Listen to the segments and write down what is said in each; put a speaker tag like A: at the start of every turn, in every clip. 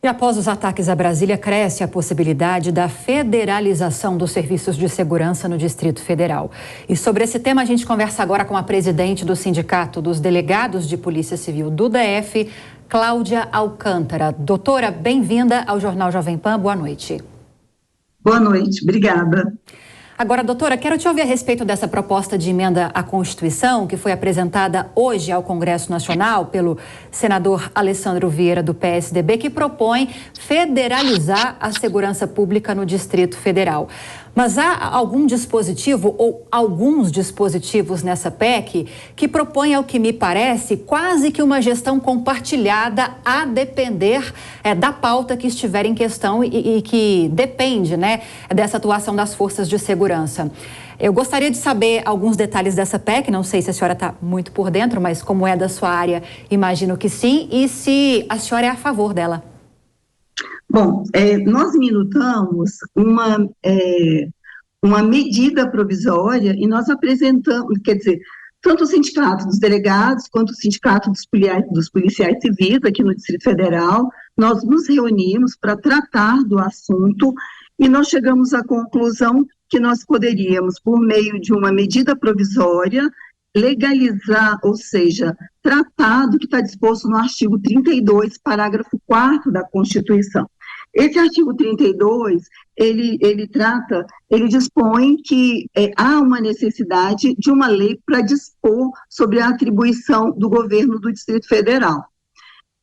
A: E após os ataques a Brasília, cresce a possibilidade da federalização dos serviços de segurança no Distrito Federal. E sobre esse tema, a gente conversa agora com a presidente do Sindicato dos Delegados de Polícia Civil do DF, Cláudia Alcântara. Doutora, bem-vinda ao Jornal Jovem Pan. Boa noite.
B: Boa noite, obrigada.
A: Agora, doutora, quero te ouvir a respeito dessa proposta de emenda à Constituição que foi apresentada hoje ao Congresso Nacional pelo senador Alessandro Vieira, do PSDB, que propõe federalizar a segurança pública no Distrito Federal. Mas há algum dispositivo ou alguns dispositivos nessa PEC que propõem, ao que me parece, quase que uma gestão compartilhada a depender da pauta que estiver em questão e que depende, né, dessa atuação das forças de segurança. Eu gostaria de saber alguns detalhes dessa PEC, não sei se a senhora está muito por dentro, mas como é da sua área, imagino que sim, e se a senhora é a favor dela.
B: Bom, nós minutamos uma medida provisória e nós apresentamos, quer dizer, tanto o Sindicato dos Delegados quanto o Sindicato dos Policiais Civis aqui no Distrito Federal, nós nos reunimos para tratar do assunto e nós chegamos à conclusão que nós poderíamos, por meio de uma medida provisória, legalizar, ou seja, tratar do que está disposto no artigo 32, parágrafo 4º da Constituição. Esse artigo 32, ele dispõe que há uma necessidade de uma lei para dispor sobre a atribuição do governo do Distrito Federal.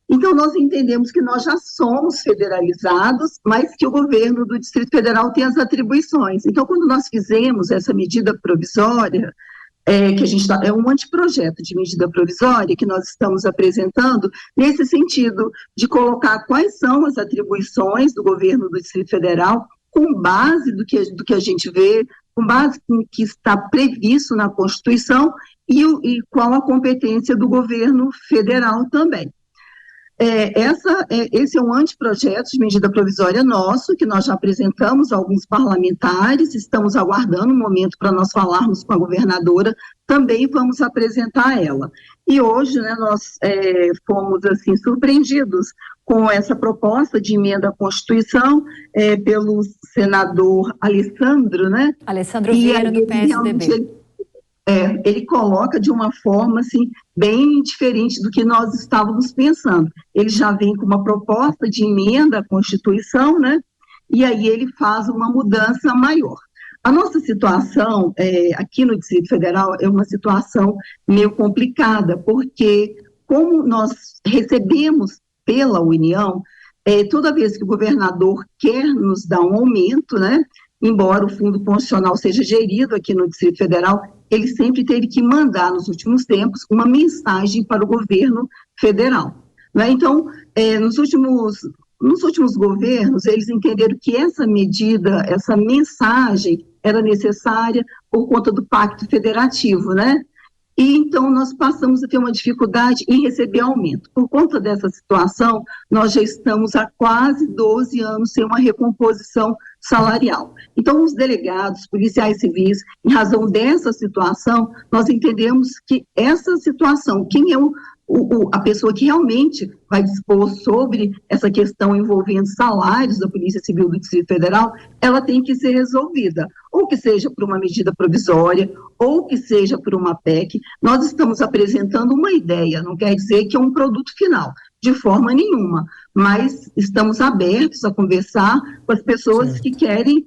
B: Então, nós entendemos que nós já somos federalizados, mas que o governo do Distrito Federal tem as atribuições. Então, quando nós fizemos essa medida provisória, que a gente é um anteprojeto de medida provisória que nós estamos apresentando nesse sentido de colocar quais são as atribuições do governo do Distrito Federal com base do que a gente vê, com base no que está previsto na Constituição e qual a competência do governo federal também. Esse é um anteprojeto de medida provisória nosso, que nós já apresentamos a alguns parlamentares, estamos aguardando um momento para nós falarmos com a governadora, também vamos apresentar ela. E hoje, né, nós fomos, assim, surpreendidos com essa proposta de emenda à Constituição pelo senador Alessandro, né?
A: Alessandro Vieira, do PSDB.
B: Ele coloca de uma forma, assim, bem diferente do que nós estávamos pensando. Ele já vem com uma proposta de emenda à Constituição, né? E aí ele faz uma mudança maior. A nossa situação aqui no Distrito Federal é uma situação meio complicada, porque como nós recebemos pela União, toda vez que o governador quer nos dar um aumento, né? Embora o Fundo Constitucional seja gerido aqui no Distrito Federal, ele sempre teve que mandar, nos últimos tempos, uma mensagem para o governo federal. Né? Então, nos últimos governos, eles entenderam que essa medida, essa mensagem era necessária por conta do Pacto Federativo, né? E então nós passamos a ter uma dificuldade em receber aumento. Por conta dessa situação, nós já estamos há quase 12 anos sem uma recomposição salarial. Então, os delegados, policiais civis, em razão dessa situação, nós entendemos que essa situação, quem é a pessoa que realmente vai dispor sobre essa questão envolvendo salários da Polícia Civil do Distrito Federal, ela tem que ser resolvida, ou que seja por uma medida provisória, ou que seja por uma PEC. Nós estamos apresentando uma ideia, não quer dizer que é um produto final, de forma nenhuma, mas estamos abertos a conversar com as pessoas que querem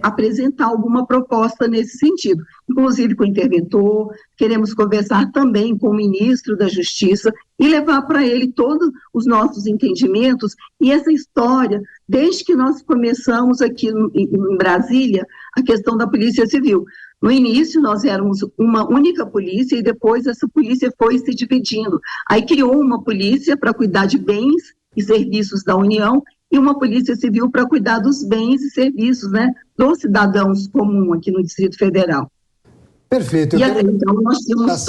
B: apresentar alguma proposta nesse sentido, inclusive com o interventor. Queremos conversar também com o ministro da Justiça e levar para ele todos os nossos entendimentos e essa história, desde que nós começamos aqui em Brasília, a questão da Polícia Civil. No início, nós éramos uma única polícia e depois essa polícia foi se dividindo. Aí criou uma polícia para cuidar de bens e serviços da União e uma polícia civil para cuidar dos bens e serviços, né, dos cidadãos comuns aqui no Distrito Federal.
C: Perfeito.
B: E até então nós temos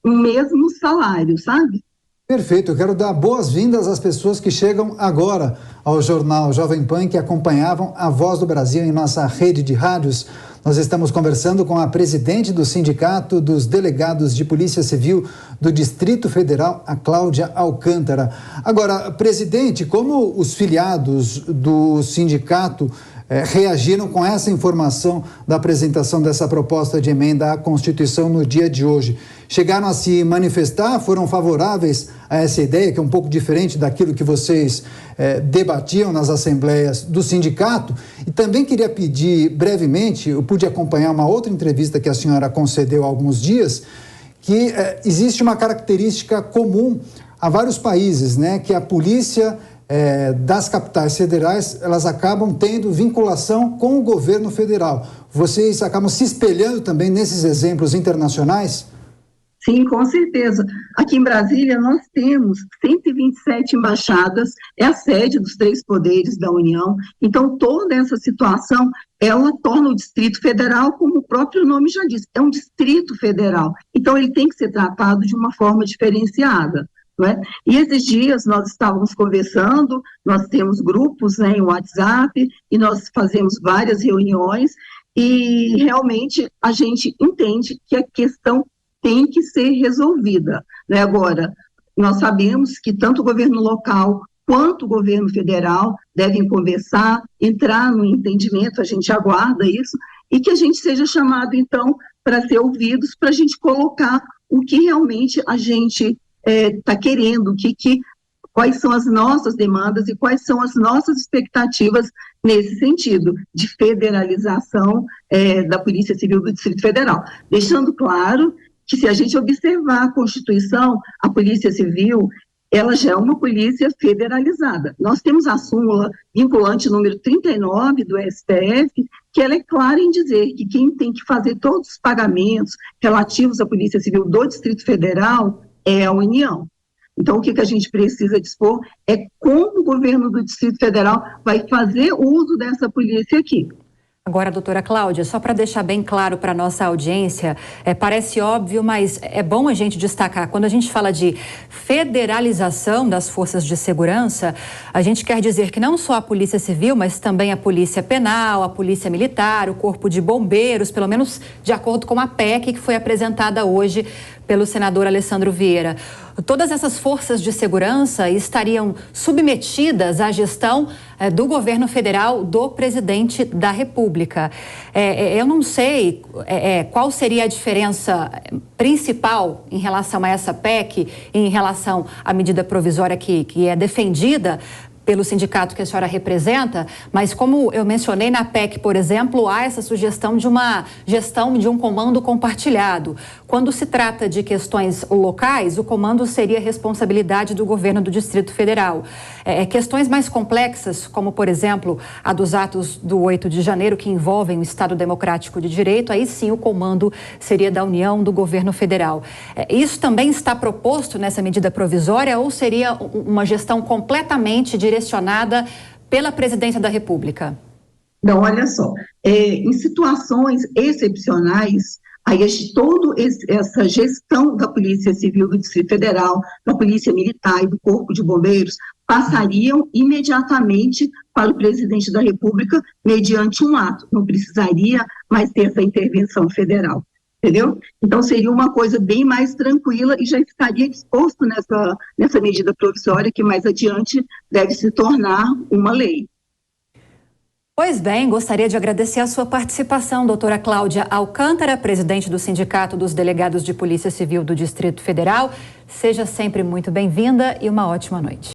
B: um mesmo salário, sabe?
C: Perfeito. Eu quero dar boas-vindas às pessoas que chegam agora ao jornal Jovem Pan que acompanhavam a Voz do Brasil em nossa rede de rádios. Nós estamos conversando com a presidente do Sindicato dos Delegados de Polícia Civil do Distrito Federal, a Cláudia Alcântara. Agora, presidente, como os filiados do sindicato reagiram com essa informação da apresentação dessa proposta de emenda à Constituição no dia de hoje? Chegaram a se manifestar? Foram favoráveis a essa ideia, que é um pouco diferente daquilo que vocês debatiam nas assembleias do sindicato? E também queria pedir brevemente, eu pude acompanhar uma outra entrevista que a senhora concedeu há alguns dias, que existe uma característica comum a vários países, né, que a polícia das capitais federais, elas acabam tendo vinculação com o governo federal. Vocês acabam se espelhando também nesses exemplos internacionais?
B: Sim, com certeza. Aqui em Brasília nós temos 127 embaixadas, é a sede dos 3 poderes da União. Então toda essa situação, ela torna o Distrito Federal, como o próprio nome já diz, é um Distrito Federal. Então ele tem que ser tratado de uma forma diferenciada. E esses dias nós estávamos conversando, nós temos grupos em WhatsApp e nós fazemos várias reuniões e realmente a gente entende que a questão tem que ser resolvida. Agora, nós sabemos que tanto o governo local quanto o governo federal devem conversar, entrar no entendimento, a gente aguarda isso, e que a gente seja chamado então para ser ouvidos, para a gente colocar o que realmente a gente está querendo, quais são as nossas demandas e quais são as nossas expectativas nesse sentido, de federalização da Polícia Civil do Distrito Federal. Deixando claro que se a gente observar a Constituição, a Polícia Civil, ela já é uma polícia federalizada. Nós temos a súmula vinculante número 39 do STF, que ela é clara em dizer que quem tem que fazer todos os pagamentos relativos à Polícia Civil do Distrito Federal é a União. Então, o que a gente precisa dispor é como o governo do Distrito Federal vai fazer uso dessa polícia aqui.
A: Agora, doutora Cláudia, só para deixar bem claro para a nossa audiência, parece óbvio, mas é bom a gente destacar, quando a gente fala de federalização das forças de segurança, a gente quer dizer que não só a Polícia Civil, mas também a Polícia Penal, a Polícia Militar, o Corpo de Bombeiros, pelo menos de acordo com a PEC que foi apresentada hoje pelo senador Alessandro Vieira. Todas essas forças de segurança estariam submetidas à gestão do governo federal, do presidente da República. Eu não sei qual seria a diferença principal em relação a essa PEC, em relação à medida provisória que é defendida pelo sindicato que a senhora representa, mas como eu mencionei na PEC, por exemplo, há essa sugestão de uma gestão de um comando compartilhado. Quando se trata de questões locais, o comando seria responsabilidade do governo do Distrito Federal. Questões mais complexas, como, por exemplo, a dos atos do 8 de janeiro, que envolvem o Estado Democrático de Direito, aí sim o comando seria da União, do governo federal. Isso também está proposto nessa medida provisória ou seria uma gestão completamente direcionada pela Presidência da República?
B: Não, olha só, em situações excepcionais, aí toda essa gestão da Polícia Civil do Distrito Federal, da Polícia Militar e do Corpo de Bombeiros passariam imediatamente para o Presidente da República mediante um ato, não precisaria mais ter essa intervenção federal, entendeu? Então seria uma coisa bem mais tranquila e já estaria disposto nessa medida provisória que mais adiante deve se tornar uma lei.
A: Pois bem, gostaria de agradecer a sua participação, doutora Cláudia Alcântara, presidente do Sindicato dos Delegados de Polícia Civil do Distrito Federal. Seja sempre muito bem-vinda e uma ótima noite.